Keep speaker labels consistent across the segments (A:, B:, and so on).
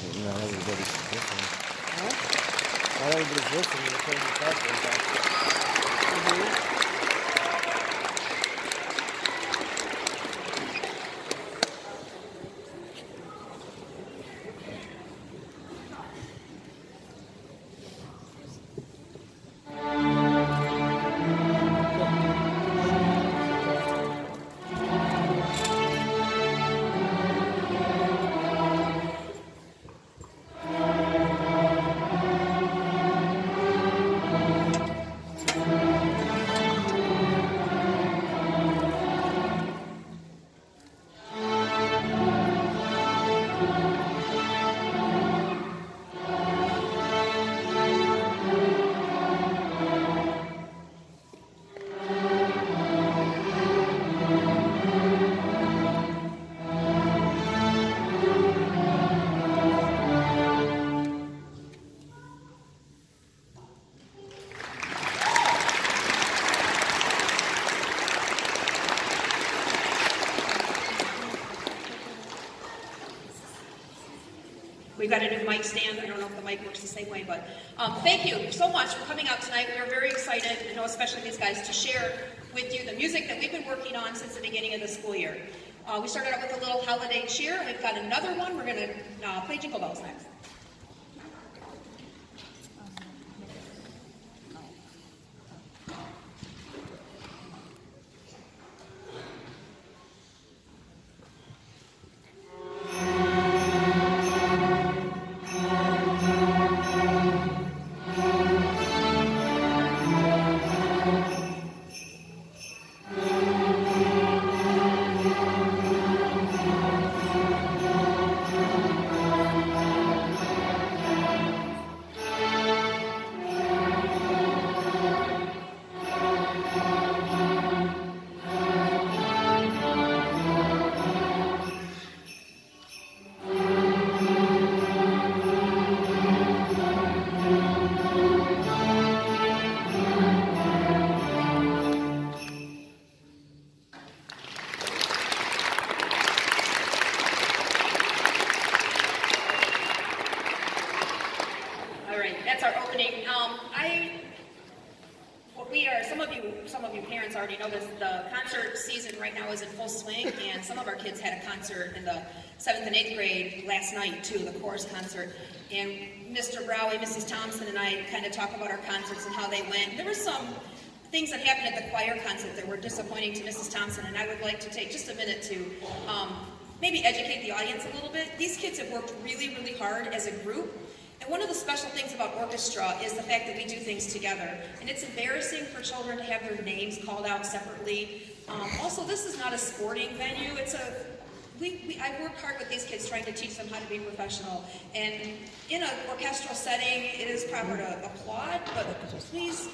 A: Not everybody's listening. Huh? Not everybody's listening. They're putting the platform back.
B: We've got a new mic stand. I don't know if the mic works the same way, but thank you so much for coming out tonight. We are very excited, I know especially these guys, to share with you the music that we've been working on since the beginning of the school year. We started out with a little holiday cheer. We've got another one. We're going to play Jingle Bells next. That's our opening. Some of you parents already know this. The concert season right now is in full swing, and some of our kids had a concert in the 7th and 8th grade last night too, the chorus concert. And Mr. Browie, Mrs. Thompson, and I kind of talk about our concerts and how they went. There were some things that happened at the choir concert that were disappointing to Mrs. Thompson, and I would like to take just a minute to maybe educate the audience a little bit. These kids have worked really, really hard as a group. And one of the special things about orchestra is the fact that we do things together. And it's embarrassing for children to have their names called out separately. Also, this is not a sporting venue. I work hard with these kids trying to teach them how to be professional. And in an orchestral setting, it is proper to applaud, but please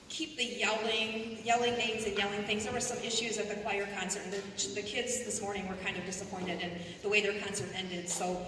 B: keep the yelling names and yelling things. There were some issues at the choir concert, and the kids this morning were kind of disappointed in the way their concert ended. So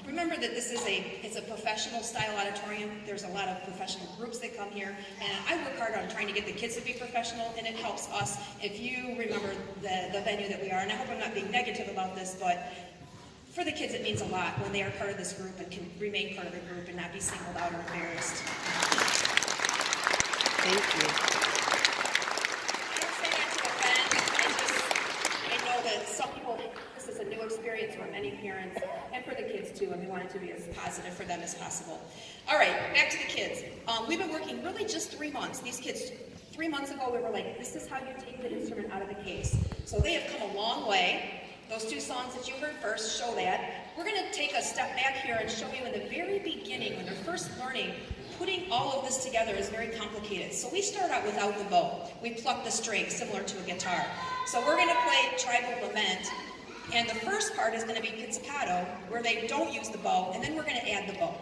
B: remember that it's a professional style auditorium. There's a lot of professional groups that come here, and I work hard on trying to get the kids to be professional, and it helps us if you remember the venue that we are. And I hope I'm not being negative about this, but for the kids it means a lot when they are part of this group and can remain part of the group and not be singled out or embarrassed.
C: Thank you.
B: I don't say that to offend. I know that some people, this is a new experience for many parents and for the kids too, and we want it to be as positive for them as possible. All right, back to the kids. We've been working really just 3 months. These kids, 3 months ago, we were like, this is how you take the instrument out of the case. So they have come a long way. Those 2 songs that you heard first show that. We're going to take a step back here and show you in the very beginning, when they're first learning, putting all of this together is very complicated. So we start out without the bow. We pluck the string, similar to a guitar. So we're going to play Tribal Lament, and the first part is going to be pizzicato, where they don't use the bow, and then we're going to add the bow.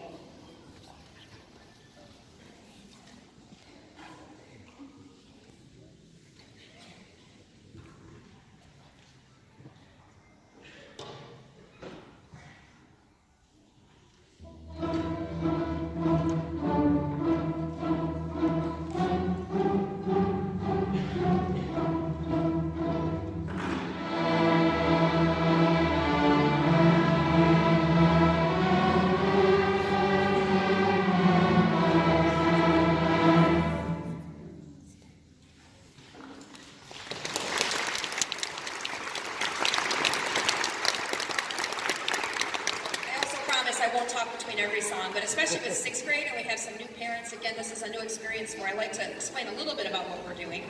B: promise I won't talk between every song, but especially with 6th grade and we have some new parents, again, this is a new experience where I like to explain a little bit about what we're doing.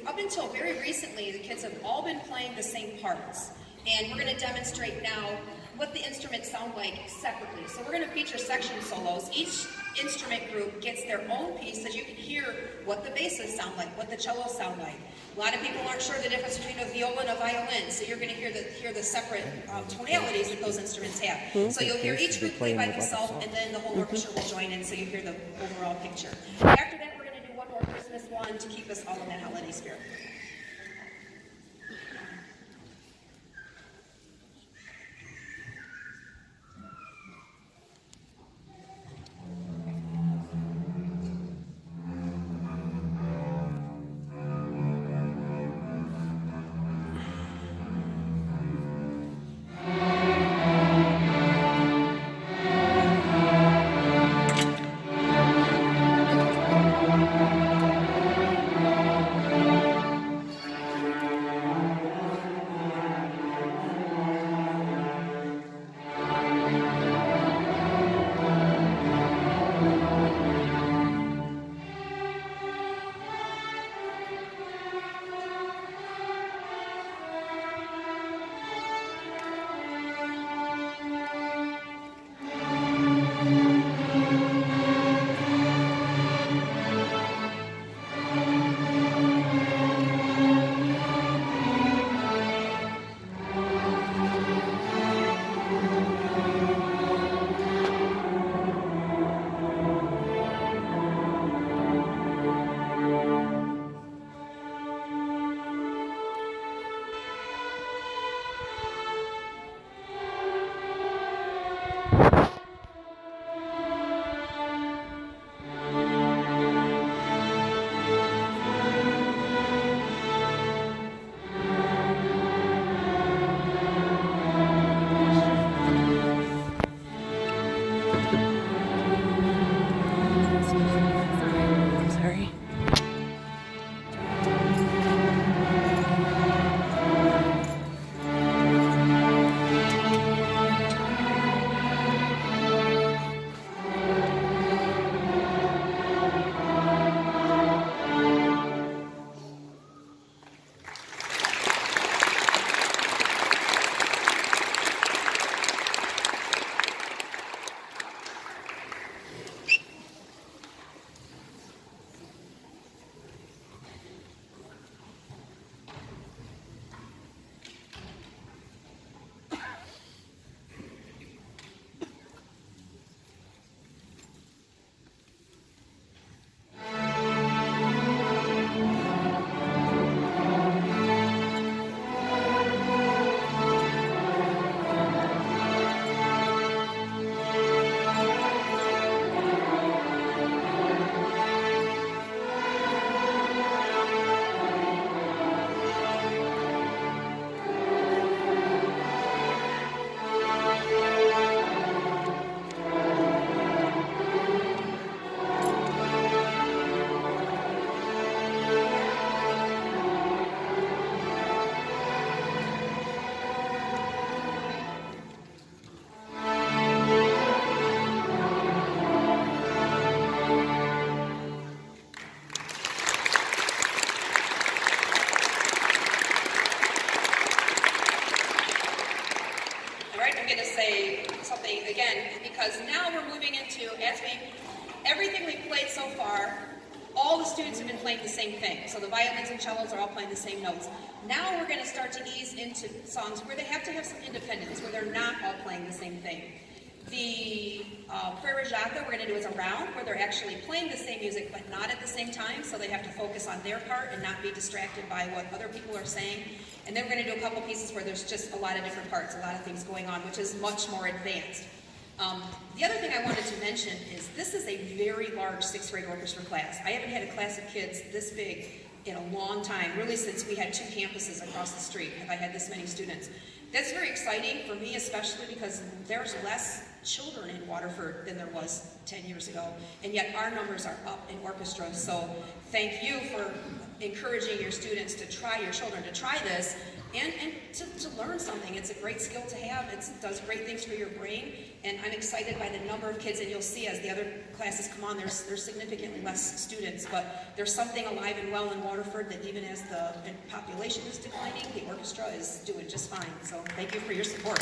B: Up until very recently, the kids have all been playing the same parts. And we're going to demonstrate now what the instruments sound like separately. So we're going to feature section solos. Each instrument group gets their own piece so you can hear what the basses sound like, what the cellos sound like. A lot of people aren't sure the difference between a viola and a violin, so you're going to hear the separate tonalities that those instruments have. So you'll hear each group play by themselves, and then the whole orchestra will join in, so you hear the overall picture. After that, we're going to do one more Christmas one to keep us all in that holiday spirit. Because now we're moving into, everything we've played so far, all the students have been playing the same thing. So the violins and cellos are all playing the same notes. Now we're going to start to ease into songs where they have to have some independence, where they're not all playing the same thing. The Frere Jacques we're going to do is a round where they're actually playing the same music but not at the same time, so they have to focus on their part and not be distracted by what other people are saying. And then we're going to do a couple pieces where there's just a lot of different parts, a lot of things going on, which is much more advanced. The other thing I wanted to mention is this is a very large 6th grade orchestra class. I haven't had a class of kids this big in a long time, really since we had 2 campuses across the street have I had this many students. That's very exciting for me, especially because there's less children in Waterford than there was 10 years ago, and yet our numbers are up in orchestra. So thank you for encouraging your students to try, your children to try this, and to learn learn something. It's a great skill to have. It does great things for your brain, and I'm excited by the number of kids, and you'll see as the other classes come on, there's significantly less students, but there's something alive and well in Waterford that even as the population is declining, the orchestra is doing just fine. So thank you for your support.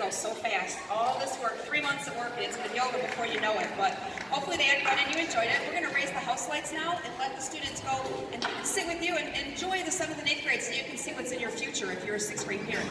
B: go so fast. All this work, 3 months of work, it's been yoga before you know it. But hopefully they had fun and you enjoyed it. We're going to raise the house lights now and let the students go and sit with you and enjoy the 7th and 8th grade so you can see what's in your future if you're a 6th grade parent.